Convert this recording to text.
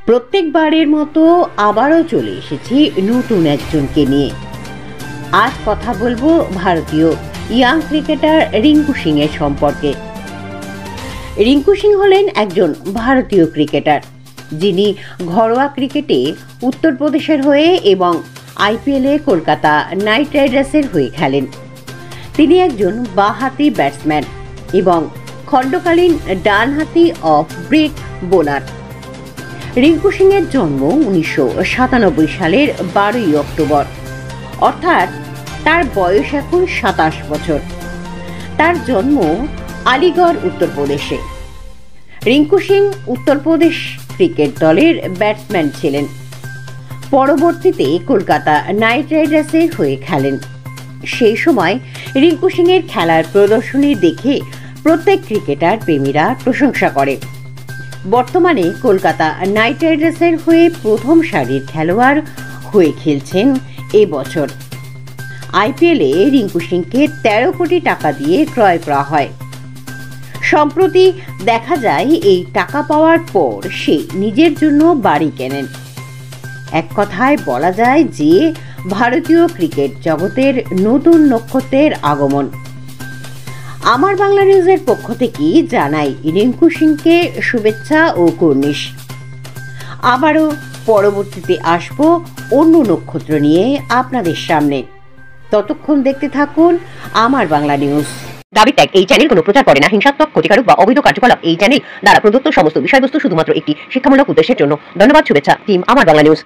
প্রত্যেকবারের মতো আবারও চলে এসেছি নতুন একজনকে নিয়ে। আজ কথা বলবো ভারতীয় ইয়াং ক্রিকেটার রিঙ্কু সিং এর সম্পর্কে। রিঙ্কু সিং হলেন একজন ভারতীয় ক্রিকেটার, যিনি ঘরোয়া ক্রিকেটে উত্তরপ্রদেশের হয়ে এবং আইপিএলে কলকাতা নাইট রাইডার্সের হয়ে খেলেন। তিনি একজন বাঁহাতি ব্যাটসম্যান এবং খণ্ডকালীন ডানহাতি off break bowler. Rinku Singh এর জন্ম 1997 সালের 12ই অক্টোবর, অর্থাৎ তার বয়স এখন 27 বছর। তার জন্ম আলিগড়, উত্তরপ্রদেশে। রিঙ্কু সিং উত্তরপ্রদেশ ক্রিকেট দলের ব্যাটসম্যান ছিলেন। পরবর্তীতে কলকাতা নাইট রাইডার্সের হয়ে খেলেন। সেই সময় রিঙ্কু সিং এর খেলার প্রদর্শনী দেখে প্রত্যেক ক্রিকেটার প্রেমীরা প্রশংসা করে। বর্তমানে কলকাতা নাইট রাইডার্সের হয়ে প্রথম সারির খেলোয়াড় হয়ে খেলছেন এবছর। আইপিএলে রিঙ্কু সিংকে 13 কোটি টাকা দিয়ে ক্রয় করা হয়। সম্প্রতি দেখা যায় এই টাকা পাওয়ার পর সে নিজের জন্য বাড়ি কেনেন। এক কথায় বলা যায় যে ভারতীয় ক্রিকেট জগতের নতুন নক্ষত্রের আগমন। আমার বাংলা নিউজের পক্ষ থেকে জানাই রিঙ্কু সিংকে শুভেচ্ছা ও কুর্নিশ। আবারও পরবর্তীতে আসবো অন্য নক্ষত্র নিয়ে আপনাদের সামনে। ততক্ষণ দেখতে থাকুন আমার বাংলা নিউজ। দাবি ত্যাগ এই চ্যানেল কোনো প্রচার করে না। হিংসাত্মক, ক্ষতিকারক বা অবৈধ কার্যকলাপ এই চ্যানেল দ্বারা প্রদত্ত সমস্ত বিষয়বস্তু শুধুমাত্র একটি শিক্ষামূলক উদ্দেশ্যের জন্য। ধন্যবাদ। শুভেচ্ছা টিম আমার বাংলা নিউজ।